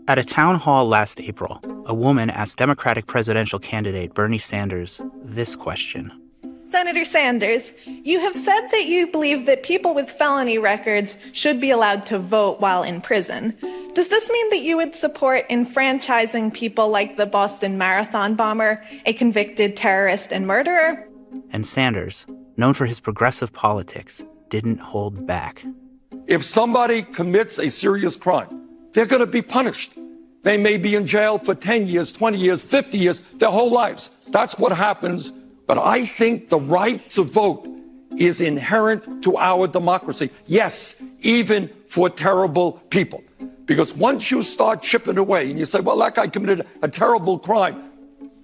At a town hall last April, a woman asked Democratic presidential candidate Bernie Sanders this question. Senator Sanders, you have said that you believe that people with felony records should be allowed to vote while in prison. Does this mean that you would support enfranchising people like the Boston Marathon bomber, a convicted terrorist and murderer? And Sanders, known for his progressive politics, didn't hold back. If somebody commits a serious crime, they're going to be punished. They may be in jail for 10 years, 20 years, 50 years, their whole lives. That's what happens. But I think the right to vote is inherent to our democracy. Yes, even for terrible people. Because once you start chipping away and you say, well, that guy committed a terrible crime,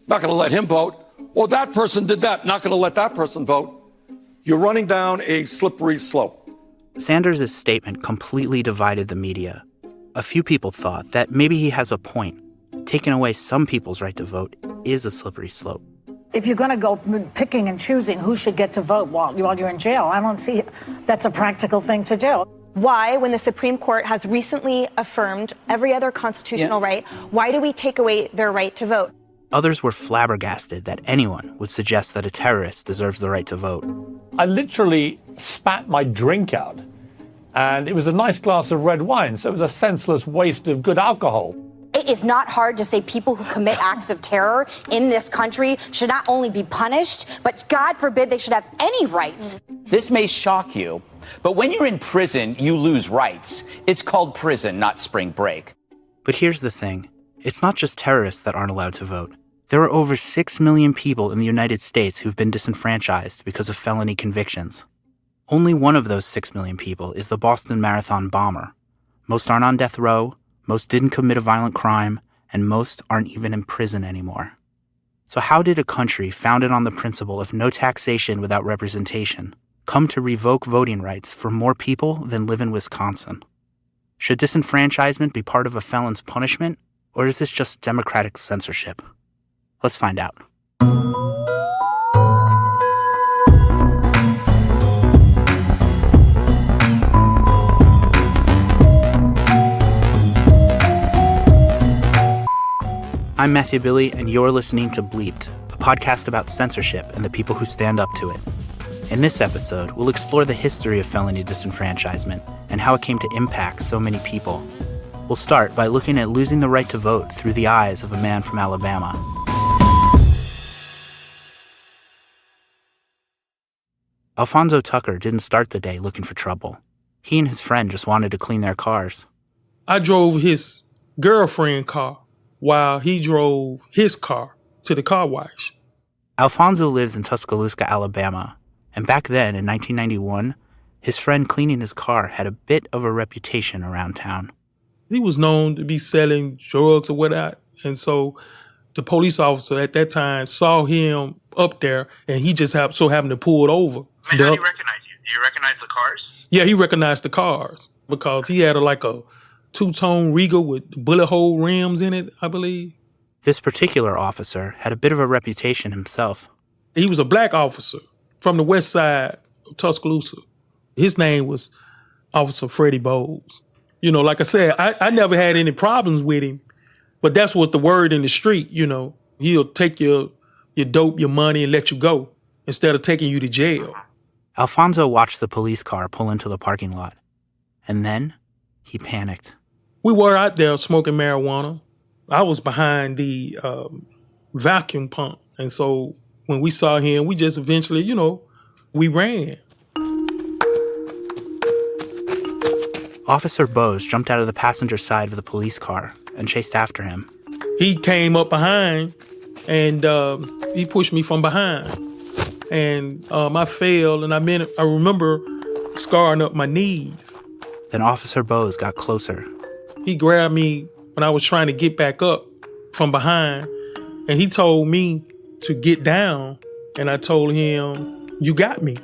not going to let him vote. Or that person did that, not going to let that person vote. You're running down a slippery slope. Sanders' statement completely divided the media. A few people thought that maybe he has a point. Taking away some people's right to vote is a slippery slope. If you're going to go picking and choosing who should get to vote while you're in jail, I don't see that's a practical thing to do. Why, when the Supreme Court has recently affirmed every other constitutional right, why do we take away their right to vote? Others were flabbergasted that anyone would suggest that a terrorist deserves the right to vote. I literally spat my drink out, and it was a nice glass of red wine, so it was a senseless waste of good alcohol. It is not hard to say people who commit acts of terror in this country should not only be punished, but God forbid they should have any rights. This may shock you, but when you're in prison, you lose rights. It's called prison, not spring break. But here's the thing. It's not just terrorists that aren't allowed to vote. There are over 6 million people in the United States who've been disenfranchised because of felony convictions. Only one of those 6 million people is the Boston Marathon bomber. Most aren't on death row. Most didn't commit a violent crime, and most aren't even in prison anymore. So how did a country founded on the principle of no taxation without representation come to revoke voting rights for more people than live in Wisconsin? Should disenfranchisement be part of a felon's punishment, or is this just democratic censorship? Let's find out. I'm Matthew Billy, and you're listening to Bleeped, a podcast about censorship and the people who stand up to it. In this episode, we'll explore the history of felony disenfranchisement and how it came to impact so many people. We'll start by looking at losing the right to vote through the eyes of a man from Alabama. Alfonzo Tucker didn't start the day looking for trouble. He and his friend just wanted to clean their cars. I drove his girlfriend's car while he drove his car to the car wash. Alfonzo lives in Tuscaloosa, Alabama, and back then, in 1991, his friend cleaning his car had a bit of a reputation around town. He was known to be selling drugs or whatnot, and so the police officer at that time saw him up there, and he just so happened to pull it over. How do you recognize you? Do you recognize the cars? Yeah, he recognized the cars because he had a two-tone Regal with bullet hole rims in it, I believe. This particular officer had a bit of a reputation himself. He was a black officer from the west side of Tuscaloosa. His name was Officer Freddie Bowles. You know, like I said, I never had any problems with him, but that's what the word in the street, you know. He'll take your dope, your money, and let you go instead of taking you to jail. Alfonzo watched the police car pull into the parking lot, and then he panicked. We were out there smoking marijuana. I was behind the vacuum pump. And so when we saw him, we just eventually, we ran. Officer Bowes jumped out of the passenger side of the police car and chased after him. He came up behind and he pushed me from behind. And I fell, and I remember scarring up my knees. Then Officer Bowes got closer. He grabbed me when I was trying to get back up from behind, and he told me to get down, and I told him, "You got me."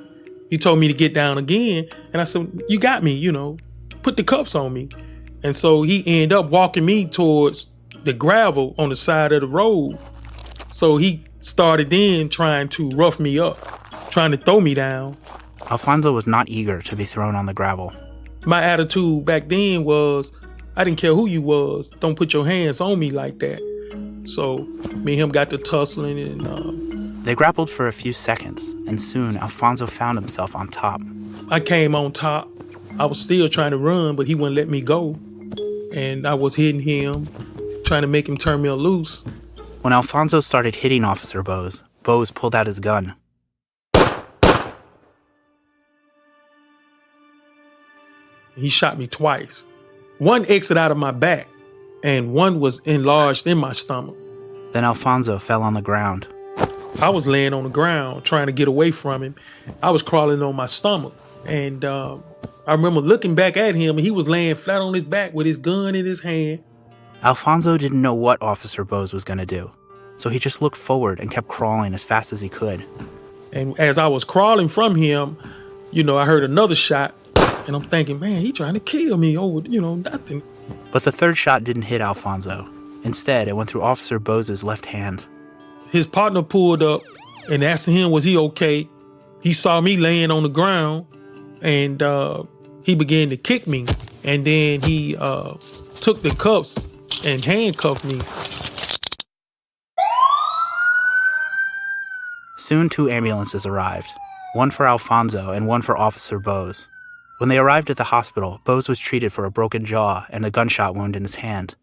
He told me to get down again, and I said, "You got me, put the cuffs on me." And so he ended up walking me towards the gravel on the side of the road. So he started then trying to rough me up, trying to throw me down. Alfonzo was not eager to be thrown on the gravel. My attitude back then was, I didn't care who you was. Don't put your hands on me like that. So me and him got to tussling and... They grappled for a few seconds, and soon Alfonzo found himself on top. I came on top. I was still trying to run, but he wouldn't let me go. And I was hitting him, trying to make him turn me loose. When Alfonzo started hitting Officer Bose, Bose pulled out his gun. He shot me twice. One exited out of my back, and one was enlarged in my stomach. Then Alfonzo fell on the ground. I was laying on the ground trying to get away from him. I was crawling on my stomach. And I remember looking back at him, and he was laying flat on his back with his gun in his hand. Alfonzo didn't know what Officer Bose was going to do, so he just looked forward and kept crawling as fast as he could. And as I was crawling from him, I heard another shot, and I'm thinking, man, he trying to kill me over, nothing. But the third shot didn't hit Alfonzo. Instead, it went through Officer Bose's left hand. His partner pulled up and asked him, was he okay? He saw me laying on the ground, and he began to kick me. And then he took the cuffs and handcuffed me. Soon 2 ambulances arrived, one for Alfonzo and one for Officer Bose. When they arrived at the hospital, Bose was treated for a broken jaw and a gunshot wound in his hand.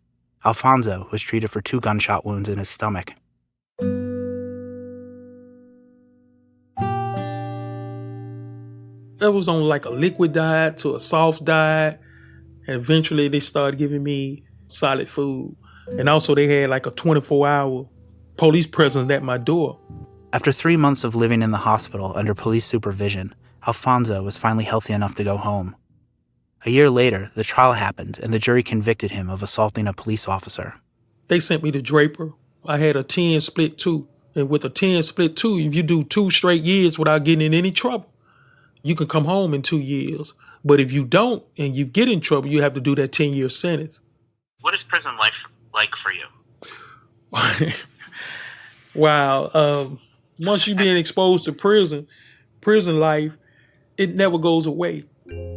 Alfonzo was treated for 2 gunshot wounds in his stomach. I was on like a liquid diet to a soft diet, and eventually they started giving me solid food. And also they had like a 24-hour police presence at my door. After 3 months of living in the hospital under police supervision, Alfonzo was finally healthy enough to go home. A year later, the trial happened and the jury convicted him of assaulting a police officer. They sent me to Draper. I had a 10 split 2. And with a 10 split 2, if you do 2 straight years without getting in any trouble, you can come home in 2 years. But if you don't and you get in trouble, you have to do that 10-year sentence. What is prison life like for you? Wow. Once you're being exposed to prison life, it never goes away.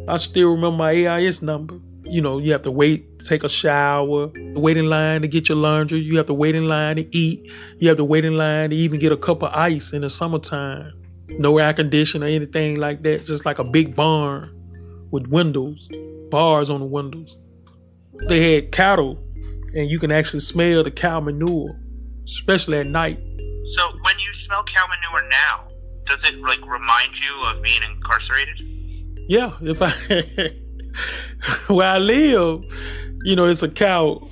I still remember my AIS number. You have to wait, take a shower, wait in line to get your laundry. You have to wait in line to eat. You have to wait in line to even get a cup of ice in the summertime. No air conditioner or anything like that. Just like a big barn with windows, bars on the windows. They had cattle, and you can actually smell the cow manure, especially at night. So when you smell cow manure now, does it remind you of being incarcerated? Yeah, if I where I live, it's a cow,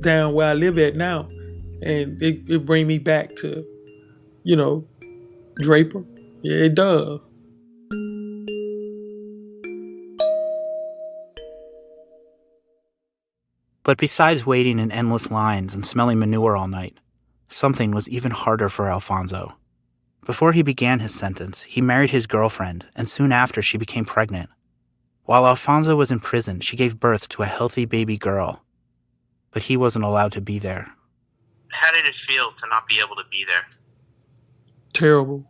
down where I live at now, and it bring me back to, Draper. Yeah, it does. But besides waiting in endless lines and smelling manure all night, something was even harder for Alfonzo. Before he began his sentence, he married his girlfriend, and soon after she became pregnant. While Alfonzo was in prison, she gave birth to a healthy baby girl. But he wasn't allowed to be there. How did it feel to not be able to be there? Terrible.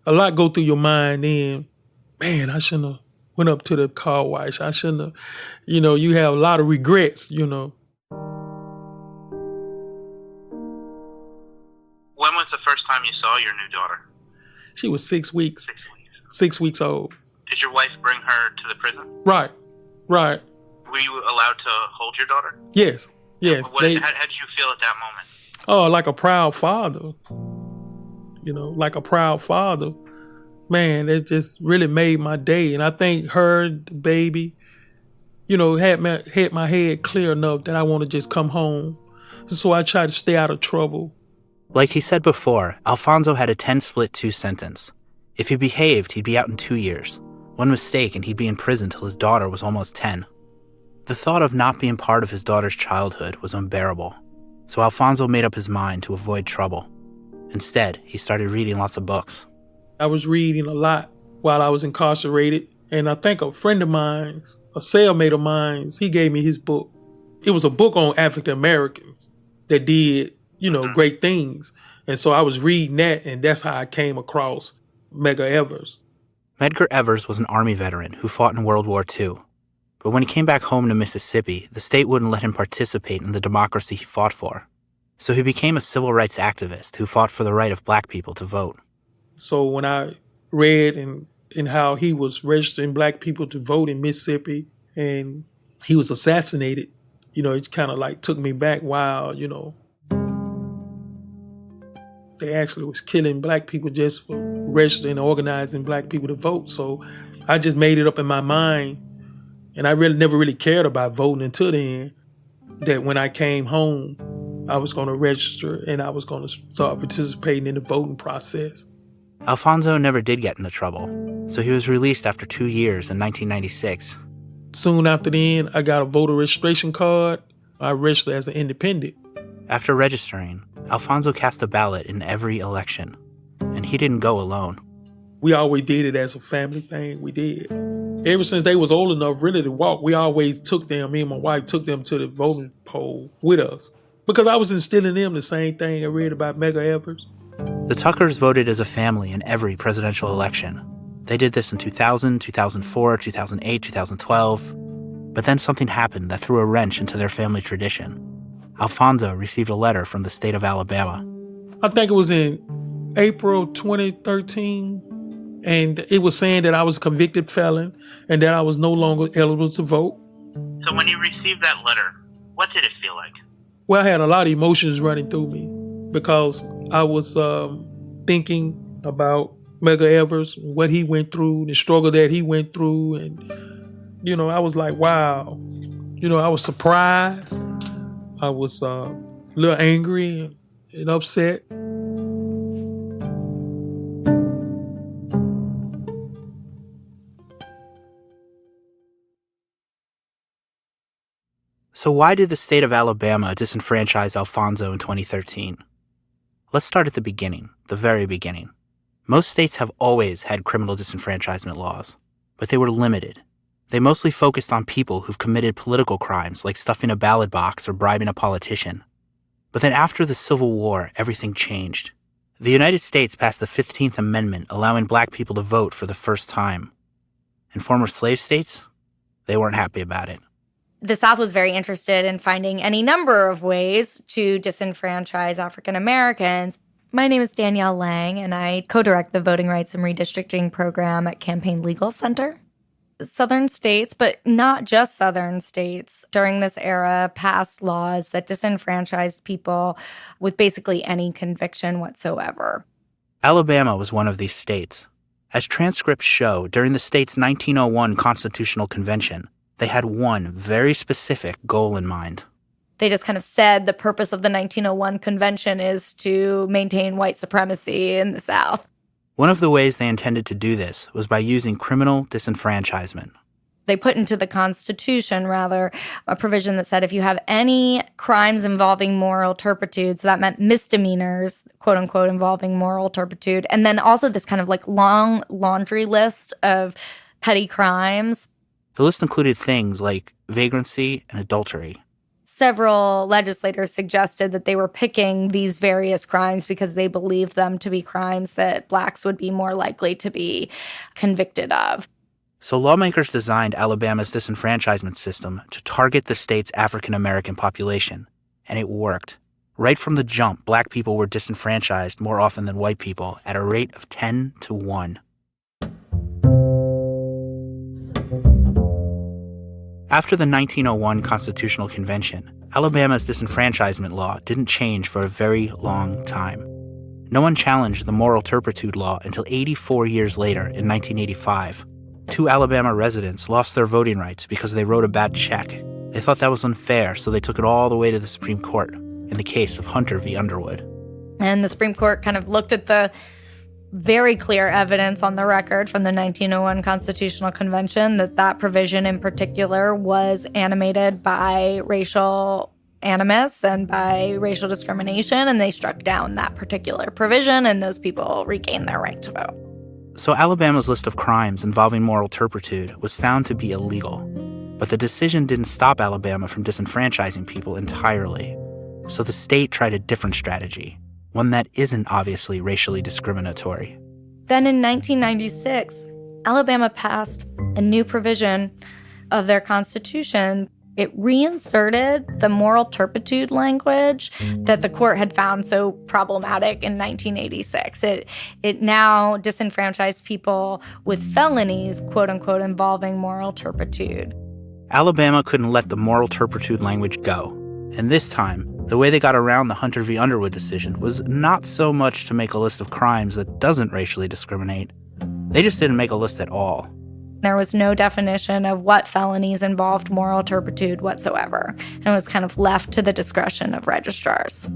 A lot go through your mind then. Man, I shouldn't have went up to the car wash. I shouldn't have, you have a lot of regrets, When was the first time you saw your new daughter? She was 6 weeks. 6 weeks. 6 weeks old. Did your wife bring her to the prison? Right. Were you allowed to hold your daughter? Yes. How did you feel at that moment? Oh, like a proud father. Like a proud father. Man, it just really made my day. And I think her, the baby, had my head clear enough that I want to just come home. So I try to stay out of trouble. Like he said before, Alfonzo had a 10-split-2 sentence. If he behaved, he'd be out in 2 years. One mistake and he'd be in prison till his daughter was almost 10. The thought of not being part of his daughter's childhood was unbearable. So Alfonzo made up his mind to avoid trouble. Instead, he started reading lots of books. I was reading a lot while I was incarcerated. And I think a friend of mine, a cellmate of mine, he gave me his book. It was a book on African Americans that did, great things. And so I was reading that, and that's how I came across Medgar Evers. Medgar Evers was an Army veteran who fought in World War II. But when he came back home to Mississippi, the state wouldn't let him participate in the democracy he fought for. So he became a civil rights activist who fought for the right of black people to vote. So when I read in how he was registering black people to vote in Mississippi and he was assassinated, it kind of like took me back. Wow, they actually was killing black people just for registering and organizing black people to vote. So I just made it up in my mind, and I never really cared about voting until then, that when I came home, I was going to register and I was going to start participating in the voting process. Alfonzo never did get into trouble, so he was released after 2 years in 1996. Soon after then, I got a voter registration card. I registered as an independent. After registering, Alfonzo cast a ballot in every election, and he didn't go alone. We always did it as a family thing. We did. Ever since they was old enough really to walk, we always took them, me and my wife took them to the voting poll with us. Because I was instilling them the same thing I read about Medgar Evers. The Tuckers voted as a family in every presidential election. They did this in 2000, 2004, 2008, 2012. But then something happened that threw a wrench into their family tradition. Alfonzo received a letter from the state of Alabama. I think it was in April 2013, and it was saying that I was a convicted felon and that I was no longer eligible to vote. So when you received that letter, what did it feel like? Well, I had a lot of emotions running through me because I was thinking about Medgar Evers, what he went through, the struggle that he went through, and, I was like, wow. I was surprised. I was a little angry and upset. So why did the state of Alabama disenfranchise Alfonzo in 2013? Let's start at the beginning, the very beginning. Most states have always had criminal disenfranchisement laws, but they were limited. They mostly focused on people who've committed political crimes like stuffing a ballot box or bribing a politician. But then after the Civil War, everything changed. The United States passed the 15th Amendment allowing black people to vote for the first time. And former slave states? They weren't happy about it. The South was very interested in finding any number of ways to disenfranchise African Americans. My name is Danielle Lang, and I co-direct the Voting Rights and Redistricting Program at Campaign Legal Center. Southern states, but not just Southern states, during this era passed laws that disenfranchised people with basically any conviction whatsoever. Alabama was one of these states. As transcripts show, during the state's 1901 Constitutional Convention, they had one very specific goal in mind. They just kind of said the purpose of the 1901 convention is to maintain white supremacy in the South. One of the ways they intended to do this was by using criminal disenfranchisement. They put into the Constitution, rather, a provision that said if you have any crimes involving moral turpitude, so that meant misdemeanors, quote unquote, involving moral turpitude, and then also this kind of like long laundry list of petty crimes. The list included things like vagrancy and adultery. Several legislators suggested that they were picking these various crimes because they believed them to be crimes that blacks would be more likely to be convicted of. So lawmakers designed Alabama's disenfranchisement system to target the state's African American population, and it worked. Right from the jump, black people were disenfranchised more often than white people at a rate of 10 to 1. After the 1901 Constitutional Convention, Alabama's disenfranchisement law didn't change for a very long time. No one challenged the moral turpitude law until 84 years later in 1985. 2 Alabama residents lost their voting rights because they wrote a bad check. They thought that was unfair, so they took it all the way to the Supreme Court in the case of Hunter v. Underwood. And the Supreme Court kind of looked at the very clear evidence on the record from the 1901 Constitutional Convention that provision in particular was animated by racial animus and by racial discrimination, and they struck down that particular provision, and those people regained their right to vote. So Alabama's list of crimes involving moral turpitude was found to be illegal. But the decision didn't stop Alabama from disenfranchising people entirely. So the state tried a different strategy, one that isn't obviously racially discriminatory. Then in 1996, Alabama passed a new provision of their constitution. It reinserted the moral turpitude language that the court had found so problematic in 1986. It now disenfranchised people with felonies, quote unquote, involving moral turpitude. Alabama couldn't let the moral turpitude language go. And this time, the way they got around the Hunter v. Underwood decision was not so much to make a list of crimes that doesn't racially discriminate. They just didn't make a list at all. There was no definition of what felonies involved moral turpitude whatsoever, and was kind of left to the discretion of registrars.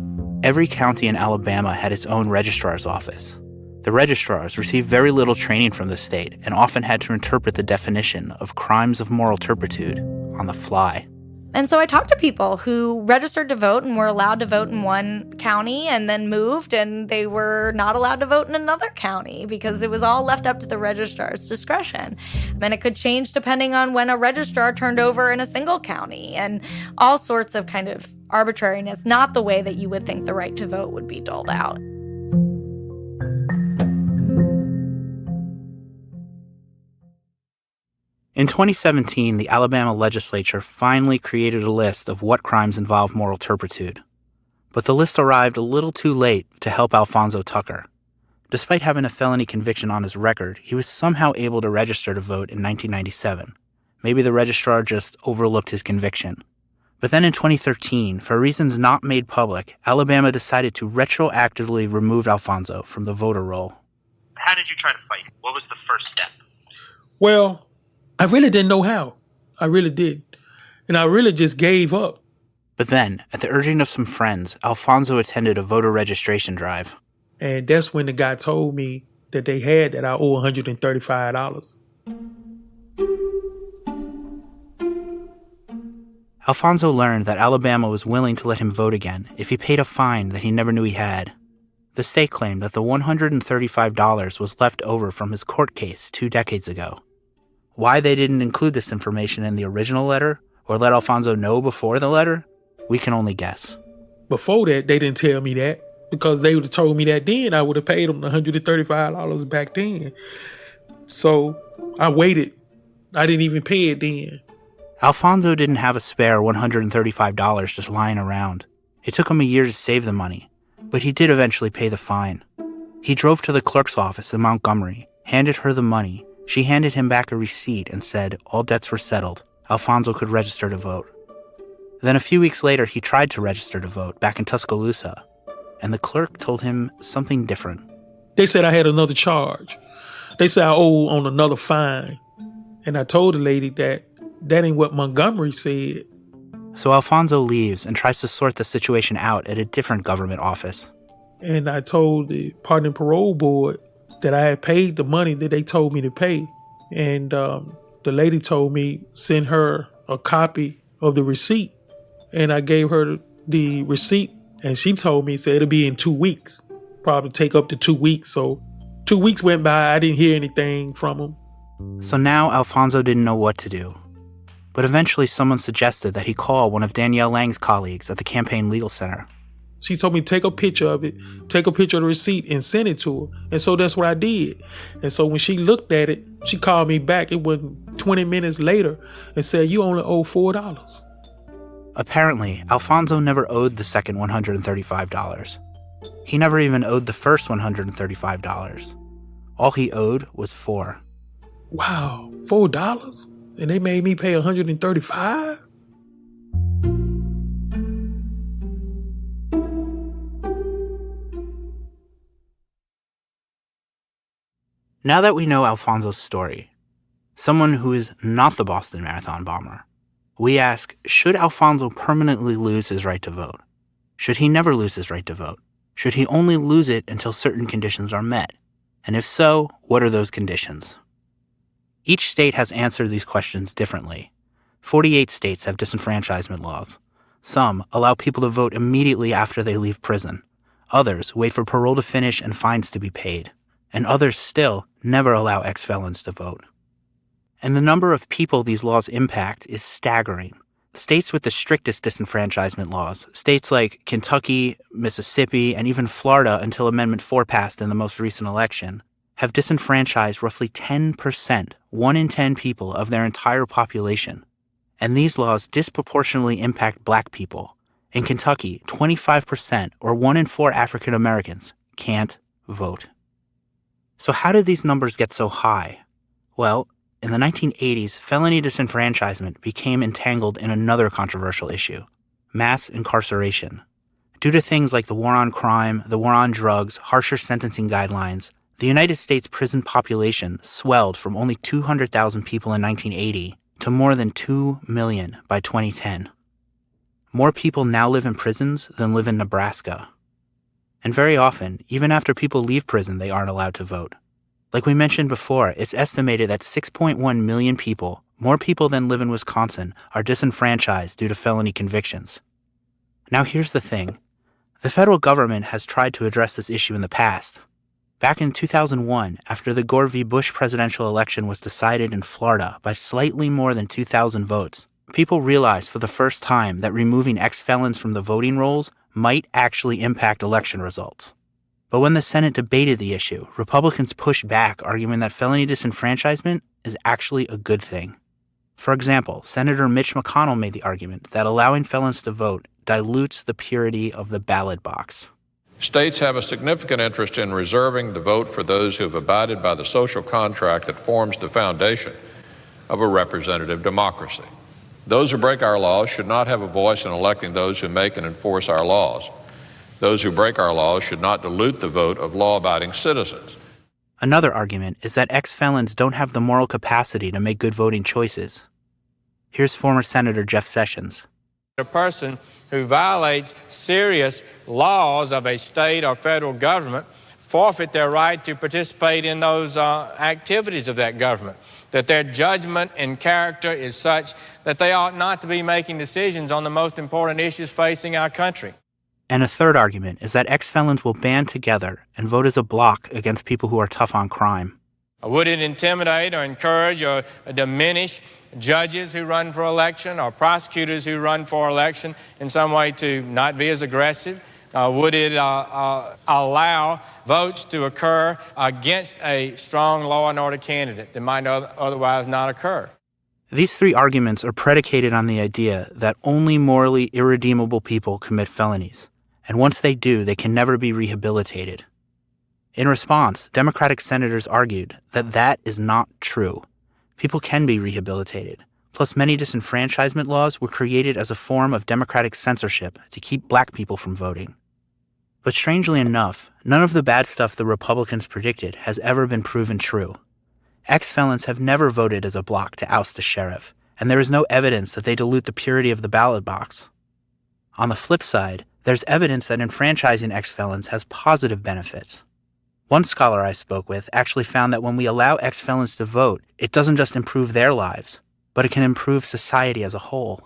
Every county in Alabama had its own registrar's office. The registrars received very little training from the state and often had to interpret the definition of crimes of moral turpitude on the fly. And so I talked to people who registered to vote and were allowed to vote in one county and then moved, and they were not allowed to vote in another county because it was all left up to the registrar's discretion. And it could change depending on when a registrar turned over in a single county, and all sorts of kind of arbitrariness, not the way that you would think the right to vote would be doled out. In 2017, the Alabama legislature finally created a list of what crimes involve moral turpitude. But the list arrived a little too late to help Alfonzo Tucker. Despite having a felony conviction on his record, he was somehow able to register to vote in 1997. Maybe the registrar just overlooked his conviction. But then in 2013, for reasons not made public, Alabama decided to retroactively remove Alfonzo from the voter roll. How did you try to fight? What was the first step? Well, I really didn't know how. I really did. And I really just gave up. But then, at the urging of some friends, Alfonzo attended a voter registration drive. And that's when the guy told me that they had that I owe $135. Alfonzo learned that Alabama was willing to let him vote again if he paid a fine that he never knew he had. The state claimed that the $135 was left over from his court case 2 decades ago. Why they didn't include this information in the original letter, or let Alfonzo know before the letter, we can only guess. Before that, they didn't tell me that, because they would have told me that then, I would have paid them the $135 back then. So I waited. I didn't even pay it then. Alfonzo didn't have a spare $135 just lying around. It took him a year to save the money, but he did eventually pay the fine. He drove to the clerk's office in Montgomery, handed her the money. She handed him back a receipt and said all debts were settled. Alfonzo could register to vote. Then a few weeks later, he tried to register to vote back in Tuscaloosa, and the clerk told him something different. They said I had another charge. They said I owe on another fine. And I told the lady that ain't what Montgomery said. So Alfonzo leaves and tries to sort the situation out at a different government office. And I told the pardon and parole board that I had paid the money that they told me to pay. And the lady told me send her a copy of the receipt. And I gave her the receipt, and she told me, said it'll be in 2 weeks. Probably take up to 2 weeks. So 2 weeks went by, I didn't hear anything from him. So now Alfonzo didn't know what to do. But eventually someone suggested that he call one of Danielle Lang's colleagues at the Campaign Legal Center. She told me take a picture of it, take a picture of the receipt and send it to her. And so that's what I did. And so when she looked at it, she called me back. It wasn't 20 minutes later and said, you only owe $4. Apparently, Alfonzo never owed the second $135. He never even owed the first $135. All he owed was $4. Wow, $4? And they made me pay $135? Now that we know Alfonzo's story, someone who is not the Boston Marathon bomber, we ask, should Alfonzo permanently lose his right to vote? Should he never lose his right to vote? Should he only lose it until certain conditions are met? And if so, what are those conditions? Each state has answered these questions differently. 48 states have disenfranchisement laws. Some allow people to vote immediately after they leave prison. Others wait for parole to finish and fines to be paid. And others still never allow ex-felons to vote. And the number of people these laws impact is staggering. States with the strictest disenfranchisement laws, states like Kentucky, Mississippi, and even Florida until Amendment 4 passed in the most recent election, have disenfranchised roughly 10%, 1 in 10 people of their entire population. And these laws disproportionately impact black people. In Kentucky, 25%, or 1 in 4 African Americans, can't vote. So how did these numbers get so high? Well, in the 1980s, felony disenfranchisement became entangled in another controversial issue: mass incarceration. Due to things like the war on crime, the war on drugs, harsher sentencing guidelines, the United States prison population swelled from only 200,000 people in 1980 to more than 2 million by 2010. More people now live in prisons than live in Nebraska. And very often, even after people leave prison, they aren't allowed to vote. Like we mentioned before, it's estimated that 6.1 million people, more people than live in Wisconsin, are disenfranchised due to felony convictions. Now here's the thing. The federal government has tried to address this issue in the past. Back in 2001, after the Gore v. Bush presidential election was decided in Florida by slightly more than 2,000 votes, people realized for the first time that removing ex-felons from the voting rolls might actually impact election results. But when the Senate debated the issue, Republicans pushed back, arguing that felony disenfranchisement is actually a good thing. For example, Senator Mitch McConnell made the argument that allowing felons to vote dilutes the purity of the ballot box. States have a significant interest in reserving the vote for those who have abided by the social contract that forms the foundation of a representative democracy. Those who break our laws should not have a voice in electing those who make and enforce our laws. Those who break our laws should not dilute the vote of law-abiding citizens. Another argument is that ex-felons don't have the moral capacity to make good voting choices. Here's former Senator Jeff Sessions. A person who violates serious laws of a state or federal government forfeit their right to participate in those activities of that government, that their judgment and character is such that they ought not to be making decisions on the most important issues facing our country. And a third argument is that ex-felons will band together and vote as a bloc against people who are tough on crime. Would it intimidate or encourage or diminish judges who run for election or prosecutors who run for election in some way to not be as aggressive? Would it allow votes to occur against a strong law and order candidate that might otherwise not occur? These three arguments are predicated on the idea that only morally irredeemable people commit felonies, and once they do, they can never be rehabilitated. In response, Democratic senators argued that that is not true. People can be rehabilitated. Plus, many disenfranchisement laws were created as a form of Democratic censorship to keep black people from voting. But strangely enough, none of the bad stuff the Republicans predicted has ever been proven true. Ex-felons have never voted as a bloc to oust a sheriff, and there is no evidence that they dilute the purity of the ballot box. On the flip side, there's evidence that enfranchising ex-felons has positive benefits. One scholar I spoke with actually found that when we allow ex-felons to vote, it doesn't just improve their lives, but it can improve society as a whole.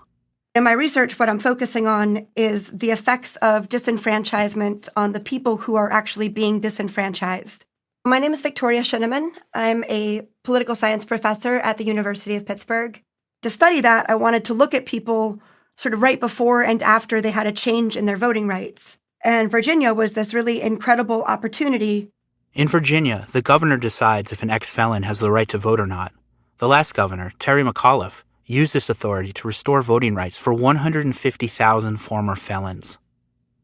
In my research, what I'm focusing on is the effects of disenfranchisement on the people who are actually being disenfranchised. My name is Victoria Shinneman. I'm a political science professor at the University of Pittsburgh. To study that, I wanted to look at people sort of right before and after they had a change in their voting rights. And Virginia was this really incredible opportunity. In Virginia, the governor decides if an ex-felon has the right to vote or not. The last governor, Terry McAuliffe, used this authority to restore voting rights for 150,000 former felons.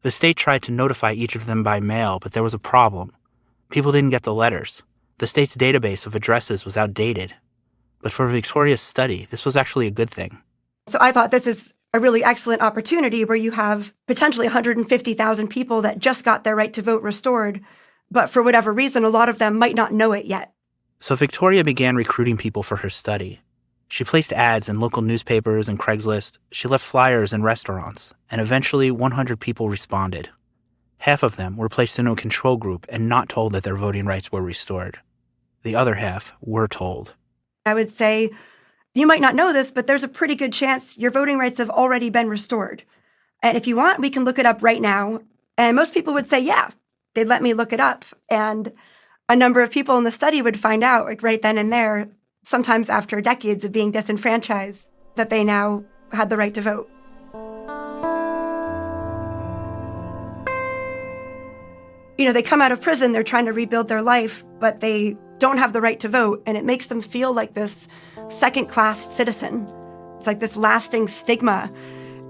The state tried to notify each of them by mail, but there was a problem. People didn't get the letters. The state's database of addresses was outdated. But for Victoria's study, this was actually a good thing. So I thought this is a really excellent opportunity where you have potentially 150,000 people that just got their right to vote restored, but for whatever reason, a lot of them might not know it yet. So Victoria began recruiting people for her study. She placed ads in local newspapers and Craigslist. She left flyers in restaurants, and eventually 100 people responded. Half of them were placed into a control group and not told that their voting rights were restored. The other half were told. I would say, you might not know this, but there's a pretty good chance your voting rights have already been restored. And if you want, we can look it up right now. And most people would say, yeah, they'd let me look it up. And a number of people in the study would find out, like right then and there, sometimes after decades of being disenfranchised, that they now had the right to vote. They come out of prison, they're trying to rebuild their life, but they don't have the right to vote, and it makes them feel like this second-class citizen. It's like this lasting stigma,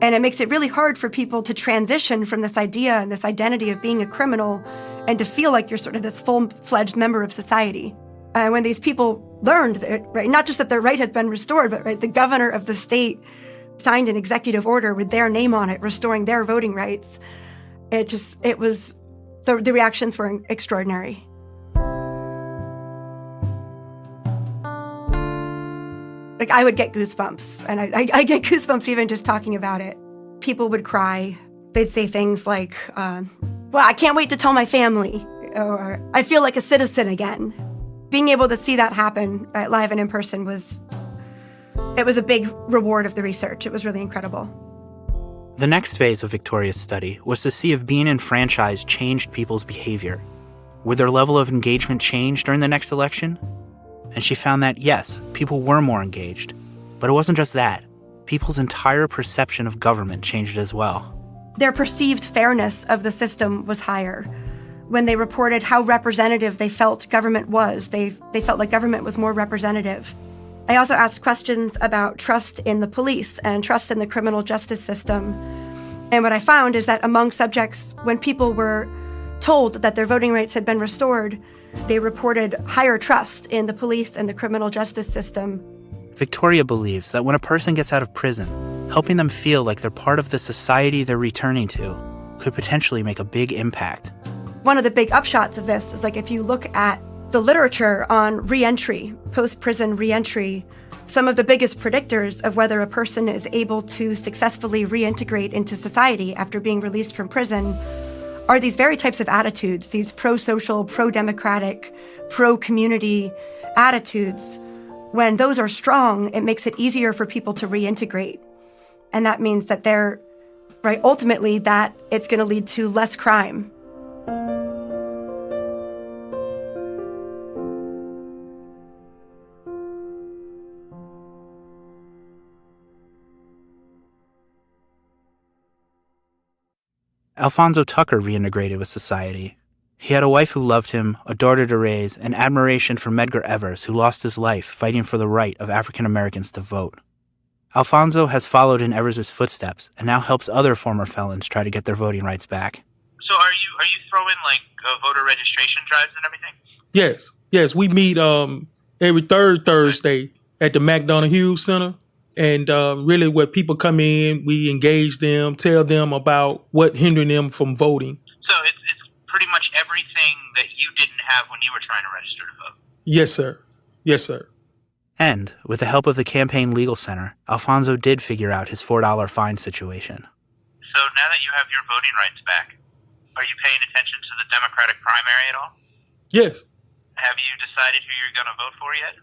and it makes it really hard for people to transition from this idea and this identity of being a criminal and to feel like you're sort of this full-fledged member of society. When these people learned that, right, not just that their right has been restored, but right, the governor of the state signed an executive order with their name on it, restoring their voting rights. The reactions were extraordinary. Like, I would get goosebumps, and I get goosebumps even just talking about it. People would cry. They'd say things like, well, I can't wait to tell my family, or I feel like a citizen again. Being able to see that happen live and in person was a big reward of the research. It was really incredible. The next phase of Victoria's study was to see if being enfranchised changed people's behavior. Would their level of engagement change during the next election? And she found that, yes, people were more engaged. But it wasn't just that. People's entire perception of government changed as well. Their perceived fairness of the system was higher. When they reported how representative they felt government was, they felt like government was more representative. I also asked questions about trust in the police and trust in the criminal justice system. And what I found is that among subjects, when people were told that their voting rights had been restored, they reported higher trust in the police and the criminal justice system. Victoria believes that when a person gets out of prison, helping them feel like they're part of the society they're returning to could potentially make a big impact. One of the big upshots of this is, like, if you look at the literature on reentry, post-prison reentry, some of the biggest predictors of whether a person is able to successfully reintegrate into society after being released from prison are these very types of attitudes, these pro-social, pro-democratic, pro-community attitudes. When those are strong, it makes it easier for people to reintegrate. And that means that ultimately that it's going to lead to less crime. Alfonzo Tucker reintegrated with society. He had a wife who loved him, a daughter to raise, and admiration for Medgar Evers, who lost his life fighting for the right of African Americans to vote. Alfonzo has followed in Evers' footsteps and now helps other former felons try to get their voting rights back. So are you throwing voter registration drives and everything? Yes. We meet every third Thursday at the McDonough Hughes Center. And really, when people come in, we engage them, tell them about what hindering them from voting. So it's pretty much everything that you didn't have when you were trying to register to vote? Yes, sir. And, with the help of the Campaign Legal Center, Alfonzo did figure out his $4 fine situation. So now that you have your voting rights back, are you paying attention to the Democratic primary at all? Yes. Have you decided who you're going to vote for yet?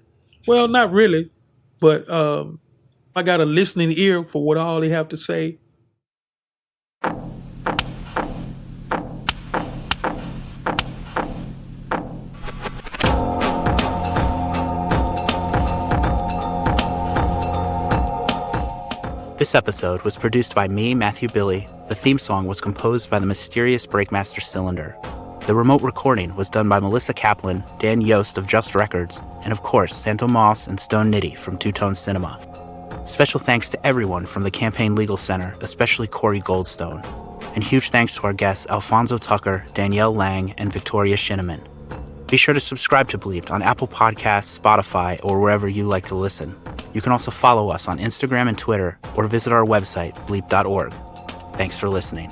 Well, not really, but I got a listening ear for what all they have to say. This episode was produced by me, Matthew Billy. The theme song was composed by the mysterious Breakmaster Cylinder. The remote recording was done by Melissa Kaplan, Dan Yost of Just Records, and of course, Santo Moss and Stone Nitty from Two Tone Cinema. Special thanks to everyone from the Campaign Legal Center, especially Corey Goldstone. And huge thanks to our guests Alfonzo Tucker, Danielle Lang, and Victoria Shinneman. Be sure to subscribe to Bleeped on Apple Podcasts, Spotify, or wherever you like to listen. You can also follow us on Instagram and Twitter, or visit our website, bleep.org. Thanks for listening.